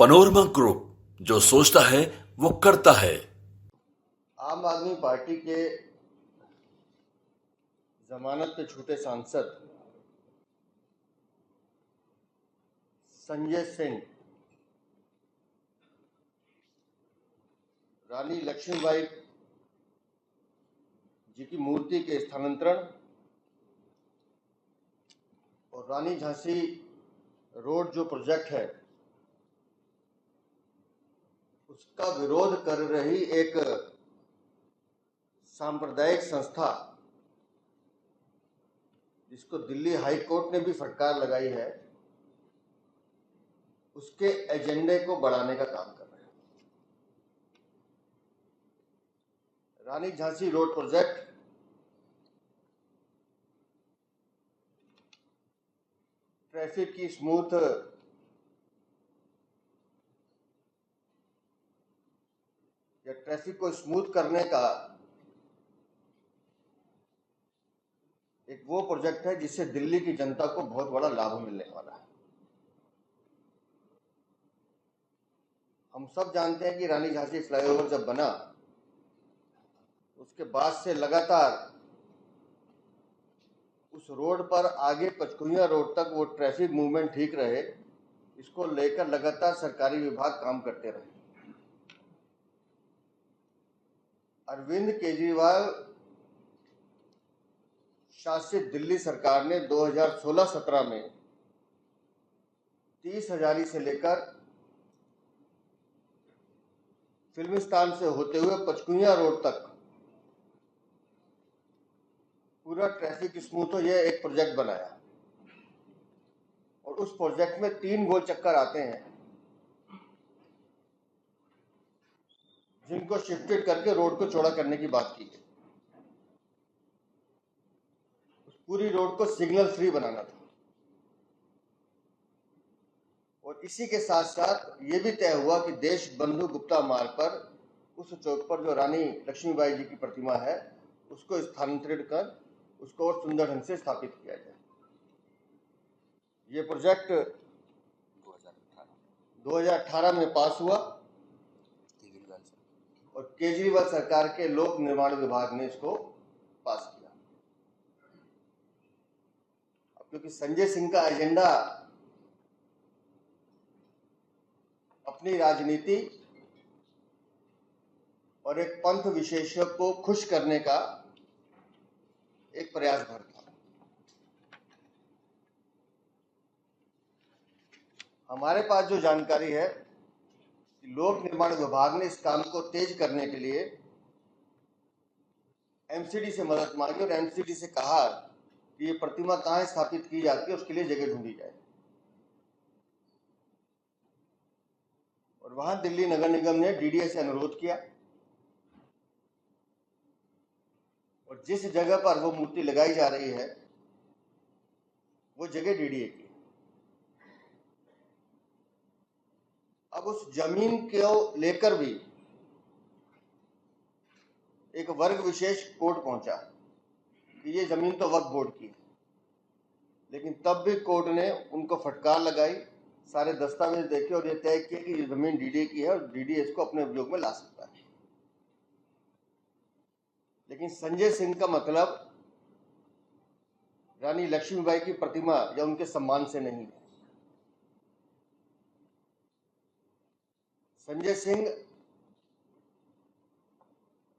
Panorama group, जो सोचता है वो करता है। आम आदमी पार्टी के जमानत पे छूटे सांसद संजय सिंह रानी लक्ष्मीबाई जी की मूर्ति के स्थानांतरण और रानी झांसी रोड जो प्रोजेक्ट है उसका विरोध कर रही एक सांप्रदायिक संस्था, जिसको दिल्ली हाई कोर्ट ने भी फटकार लगाई है, उसके एजेंडे को बढ़ाने का काम कर रहे हैं। रानी झांसी रोड प्रोजेक्ट ट्रैफिक की स्मूथ या ट्रैफिक को स्मूथ करने का एक वो प्रोजेक्ट है जिससे दिल्ली की जनता को बहुत बड़ा लाभ मिलने वाला है। हम सब जानते हैं कि रानी झांसी फ्लाईओवर जब बना उसके बाद से लगातार उस रोड पर आगे पचकुनिया रोड तक वो ट्रैफिक मूवमेंट ठीक रहे, इसको लेकर लगातार सरकारी विभाग काम करते रहे। अरविंद केजरीवाल शासित दिल्ली सरकार ने 2016-17 में 30 हजारी से लेकर फिल्मिस्तान से होते हुए पचकुनिया रोड तक पूरा ट्रैफिक स्मूथ हो, यह एक प्रोजेक्ट बनाया और उस प्रोजेक्ट में 3 गोल चक्कर आते हैं जिनको शिफ्टेड करके रोड को चौड़ा करने की बात की गई। उस पूरी रोड को सिग्नल फ्री बनाना था और इसी के साथ साथ ये भी तय हुआ कि देश बंधु गुप्ता मार्ग पर उस चौक पर जो रानी लक्ष्मीबाई जी की प्रतिमा है उसको स्थानांतरित कर उसको और सुंदर ढंग से स्थापित किया जाए। ये प्रोजेक्ट 2018 में पास हुआ और केजरीवाल सरकार के लोक निर्माण विभाग ने इसको पास किया। अब क्योंकि संजय सिंह का एजेंडा अपनी राजनीति और एक पंथ विशेषज्ञ को खुश करने का एक प्रयास भर था, हमारे पास जो जानकारी है कि लोक निर्माण विभाग ने इस काम को तेज करने के लिए एमसीडी से मदद मांगी और एमसीडी से कहा कि ये प्रतिमा कहाँ स्थापित की जाती है उसके लिए जगह ढूंढी जाए। और वहां दिल्ली नगर निगम ने डीडीए से अनुरोध किया और जिस जगह पर वो मूर्ति लगाई जा रही है वो जगह डीडीए की। अब उस जमीन को लेकर भी एक वर्ग विशेष कोर्ट पहुंचा कि ये जमीन तो वक्फ बोर्ड की है, लेकिन तब भी कोर्ट ने उनको फटकार लगाई, सारे दस्तावेज देखे और ये तय किया कि ये जमीन डीडीए की है और डीडीए इसको अपने उपयोग में ला सकता है। लेकिन संजय सिंह का मतलब रानी लक्ष्मीबाई की प्रतिमा या उनके सम्मान से नहीं है। संजय सिंह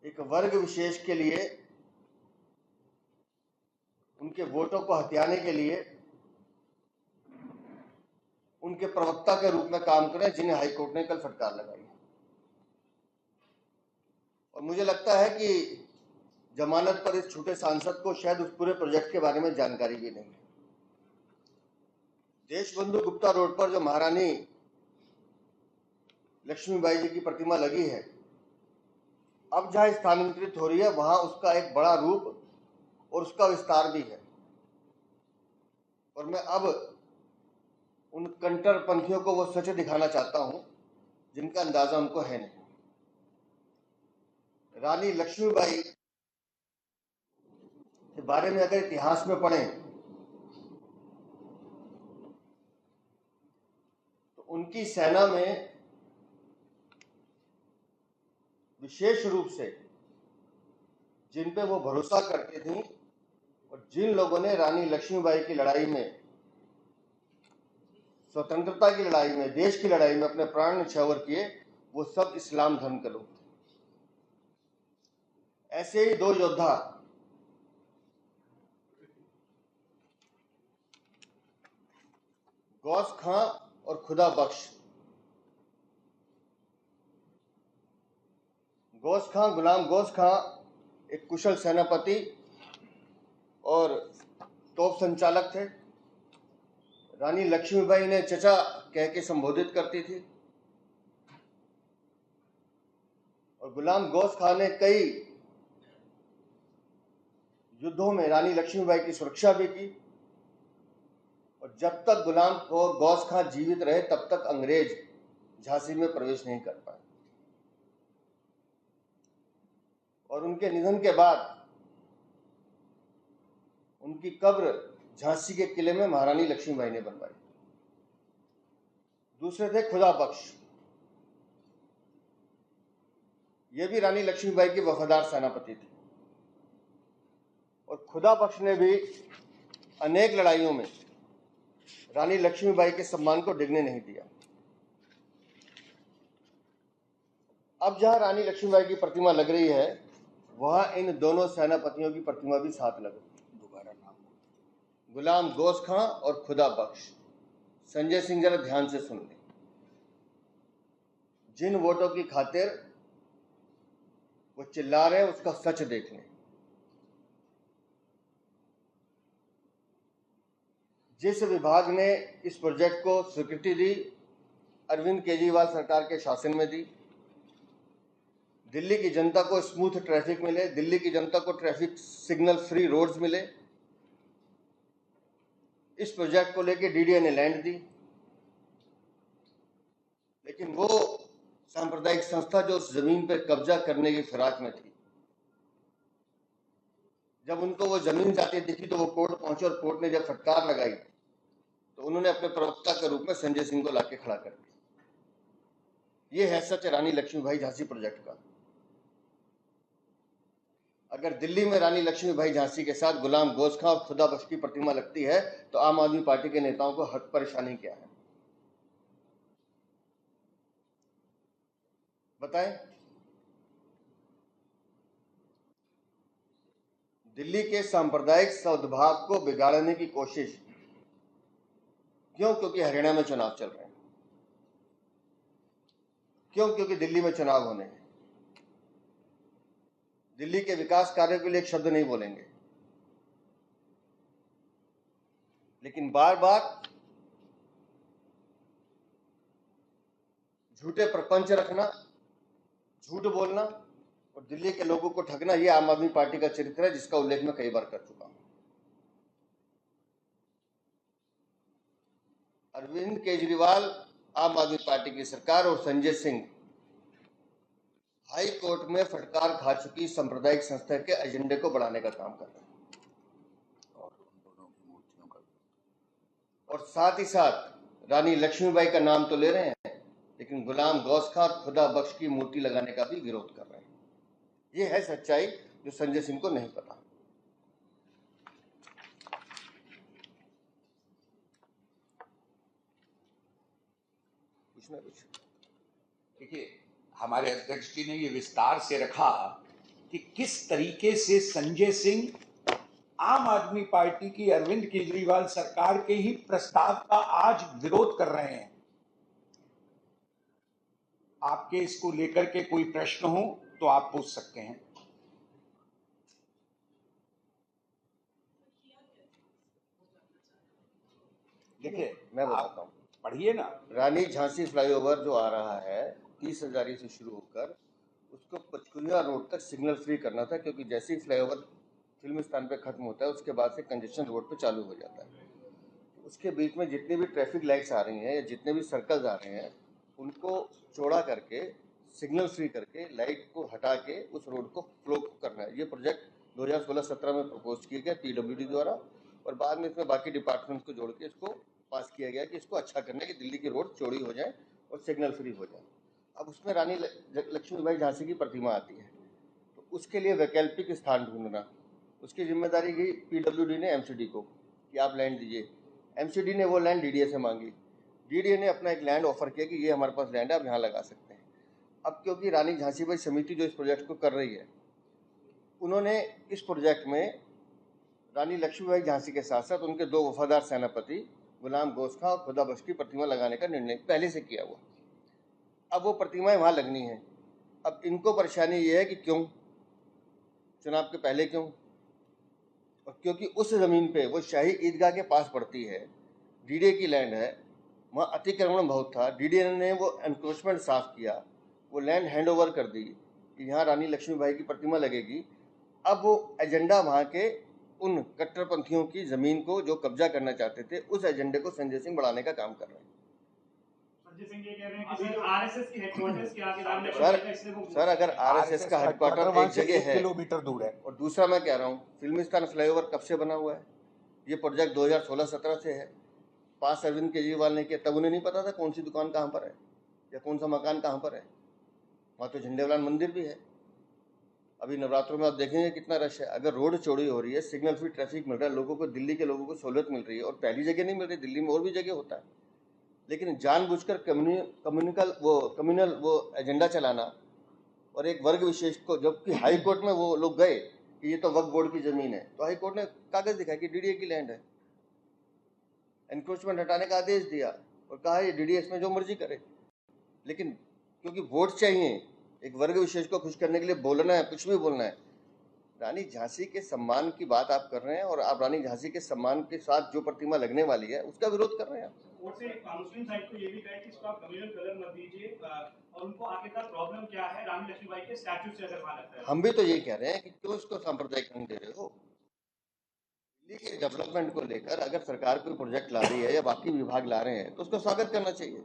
एक वर्ग विशेष के लिए उनके वोटों को हथियाने के लिए उनके प्रवक्ता के रूप में काम कर रहे हैं, जिन्हें हाईकोर्ट ने कल फटकार लगाई। और मुझे लगता है कि जमानत पर इस छूटे सांसद को शायद उस पूरे प्रोजेक्ट के बारे में जानकारी भी नहीं है। देशबंधु गुप्ता रोड पर जो महारानी लक्ष्मीबाई जी की प्रतिमा लगी है, अब जहां स्थानांतरित हो रही है वहां उसका एक बड़ा रूप और उसका विस्तार भी है। और मैं अब उन कट्टरपंथियों को वो सच दिखाना चाहता हूं जिनका अंदाजा उनको है नहीं। रानी लक्ष्मीबाई के बारे में अगर इतिहास में पढ़ें तो उनकी सेना में विशेष रूप से जिन पे वो भरोसा करती थी और जिन लोगों ने रानी लक्ष्मीबाई की लड़ाई में, स्वतंत्रता की लड़ाई में, देश की लड़ाई में अपने प्राण न्यौछावर किए, वो सब इस्लाम धर्म के लोग थे। ऐसे ही दो योद्धा गौस खां और खुदा बख्श। गौस खां, गुलाम गौस खां एक कुशल सेनापति और तोप संचालक थे। रानी लक्ष्मीबाई ने चचा कह के संबोधित करती थी और गुलाम गौस खां ने कई युद्धों में रानी लक्ष्मीबाई की सुरक्षा भी की। और जब तक गुलाम गौस खां जीवित रहे तब तक अंग्रेज झांसी में प्रवेश नहीं कर पाए। और उनके निधन के बाद उनकी कब्र झांसी के किले में महारानी लक्ष्मीबाई ने बनवाई। दूसरे थे खुदा बख्श। ये भी रानी लक्ष्मीबाई की वफादार सेनापति थे और खुदा बख्श ने भी अनेक लड़ाइयों में रानी लक्ष्मीबाई के सम्मान को डिगने नहीं दिया। अब जहां रानी लक्ष्मीबाई की प्रतिमा लग रही है वहां इन दोनों सेनापतियों की प्रतिमा भी साथ लग रही है। दोबारा नाम, गुलाम गौस खां और खुदा बख्श। संजय सिंह जरा ध्यान से सुन लें। जिन वोटों की खातिर वो चिल्ला रहे हैं उसका सच देख लें। जिस विभाग ने इस प्रोजेक्ट को स्वीकृति दी, अरविंद केजरीवाल सरकार के शासन में दी। दिल्ली की जनता को स्मूथ ट्रैफिक मिले, दिल्ली की जनता को ट्रैफिक सिग्नल फ्री रोड्स मिले। इस प्रोजेक्ट को लेकर डीडीए ने लैंड दी। लेकिन वो सांप्रदायिक संस्था जो उस जमीन पर कब्जा करने की फिराक में थी, जब उनको वो जमीन जाती दिखी तो वो कोर्ट पहुंचे और कोर्ट ने जब फटकार लगाई तो उन्होंने अपने प्रवक्ता के रूप में संजय सिंह को लाके खड़ा कर दिया। ये है सच रानी लक्ष्मीबाई झांसी प्रोजेक्ट का। अगर दिल्ली में रानी लक्ष्मीबाई झांसी के साथ गुलाम गौस खां और खुदा बख्श की प्रतिमा लगती है तो आम आदमी पार्टी के नेताओं को हक परेशानी क्या है, बताएं। दिल्ली के सांप्रदायिक सद्भाव को बिगाड़ने की कोशिश क्यों? क्योंकि हरियाणा में चुनाव चल रहे हैं। क्यों? क्योंकि दिल्ली में चुनाव होने हैं। दिल्ली के विकास कार्यों के लिए एक शब्द नहीं बोलेंगे, लेकिन बार बार झूठे प्रपंच रखना, झूठ बोलना और दिल्ली के लोगों को ठगना, यह आम आदमी पार्टी का चरित्र है, जिसका उल्लेख मैं कई बार कर चुका हूं। अरविंद केजरीवाल, आम आदमी पार्टी की सरकार और संजय सिंह हाई कोर्ट में फटकार खा चुकी सांप्रदायिक संस्था के एजेंडे को बढ़ाने का काम कर रहे हैं और साथ ही साथ रानी लक्ष्मीबाई का नाम तो ले रहे हैं, लेकिन गुलाम गौस खां और खुदा बख्श की मूर्ति लगाने का भी विरोध कर रहे हैं। ये है सच्चाई जो संजय सिंह को नहीं पता। कुछ ना कुछ देखिए, हमारे अध्यक्ष जी ने ये विस्तार से रखा कि किस तरीके से संजय सिंह आम आदमी पार्टी की अरविंद केजरीवाल सरकार के ही प्रस्ताव का आज विरोध कर रहे हैं। आपके इसको लेकर के कोई प्रश्न हो तो आप पूछ सकते हैं। देखिए, मैं बताता हूँ, पढ़िए ना। रानी झांसी फ्लाईओवर जो आ रहा है 30 हजारी से शुरू होकर उसको पचकुनिया रोड तक सिग्नल फ्री करना था, क्योंकि जैसे ही फ्लाईओवर फिल्मिस्तान पे खत्म होता है उसके बाद से कंजेशन रोड पे चालू हो जाता है। उसके बीच में जितनी भी ट्रैफिक लाइट्स आ रही हैं या जितने भी सर्कल्स आ रहे हैं उनको चौड़ा करके सिग्नल फ्री करके लाइट को हटा के उस रोड को फ्लो करना है। ये प्रोजेक्ट 2016-17 में प्रपोज किया गया पीडब्ल्यूडी द्वारा और बाद में इसमें बाकी डिपार्टमेंट को जोड़ के इसको पास किया गया कि इसको अच्छा करना है कि दिल्ली की रोड चौड़ी हो जाए और सिग्नल फ्री हो जाए। अब उसमें रानी लक्ष्मीबाई झांसी की प्रतिमा आती है, तो उसके लिए वैकल्पिक स्थान ढूंढना, उसकी जिम्मेदारी गई पीडब्ल्यूडी ने एमसीडी को कि आप लैंड दीजिए। एमसीडी ने वो लैंड डीडीए से मांगी, डीडीए ने अपना एक लैंड ऑफर किया कि ये हमारे पास लैंड है, आप यहाँ लगा सकते हैं। अब क्योंकि रानी झांसीबाई समिति जो इस प्रोजेक्ट को कर रही है, उन्होंने इस प्रोजेक्ट में रानी लक्ष्मीबाई झांसी के साथ साथ उनके 2 वफादार सेनापति गुलाम गोश खां और खुदा बख्श की प्रतिमा लगाने का निर्णय पहले से किया हुआ। अब वो प्रतिमाएं वहाँ लगनी है। अब इनको परेशानी ये है कि क्यों, चुनाव के पहले क्यों, और क्योंकि उस ज़मीन पे वो शाही ईदगाह के पास पड़ती है, डीडीए की लैंड है, वहाँ अतिक्रमण बहुत था, डीडीए ने वो एनक्रोचमेंट साफ किया, वो लैंड हैंड ओवर कर दी कि यहाँ रानी लक्ष्मीबाई की प्रतिमा लगेगी। अब वो एजेंडा वहाँ के उन कट्टरपंथियों की ज़मीन को जो कब्जा करना चाहते थे, उस एजेंडे को संजय सिंह बढ़ाने का काम कर रहे हैं। संजय सिंह ये कह रहे हैं कि आरएसएस की हेडक्वार्टर्स के आगे रानी लक्ष्मीबाई का इसलिए वो सर अगर आरएसएस का हेडक्वार्टर एक जगह है, किलोमीटर दूर है, और दूसरा मैं कह रहा हूँ फिल्मिस्तान फ्लाईओवर कब से बना हुआ है, ये प्रोजेक्ट 2016-17 से है, पास अरविंद केजरीवाल ने किया, तब उन्हें नहीं पता था कौन सी दुकान कहाँ पर है या कौन सा मकान कहाँ पर है। वहाँ तो झंडेवालान मंदिर भी है। अभी नवरात्रों में आप देखेंगे कितना रश है। अगर रोड चौड़ी हो रही है, सिग्नल फ्री ट्रैफिक मिल रहा है, लोगों को, दिल्ली के लोगों को सहूलत मिल रही है, और पहली जगह नहीं मिल रही, दिल्ली में और भी जगह होता है, लेकिन जानबूझकर कम्युनल वो एजेंडा चलाना और एक वर्ग विशेष को, जबकि हाई कोर्ट में वो लोग गए कि ये तो वक्फ बोर्ड की ज़मीन है, तो हाई कोर्ट ने कागज़ दिखाया कि डीडीए की लैंड है, एनक्रोचमेंट हटाने का आदेश दिया और कहा ये डीडीए इसमें जो मर्जी करे। लेकिन क्योंकि वोट चाहिए, एक वर्ग विशेष को खुश करने के लिए बोलना है, कुछ भी बोलना है। रानी झांसी के सम्मान की बात आप कर रहे हैं, और आप रानी झांसी के सम्मान के साथ जो प्रतिमा लगने वाली है उसका विरोध कर रहे हैं। कोर्ट से मुस्लिम साइड को ये भी कहा कि इसको आप कम्युनल कलर मत दीजिए, और उनको आखिरकार प्रॉब्लम क्या है रानी लक्ष्मीबाई के स्टैच्यू से अगर वहां लगता है। हम भी तो यही कह रहे हैं कि क्यों इसको सांप्रदायिक रंग दे रहे हो। दिल्ली के डेवलपमेंट को लेकर अगर सरकार कोई प्रोजेक्ट ला रही है या बाकी विभाग ला रहे हैं तो उसका स्वागत करना चाहिए।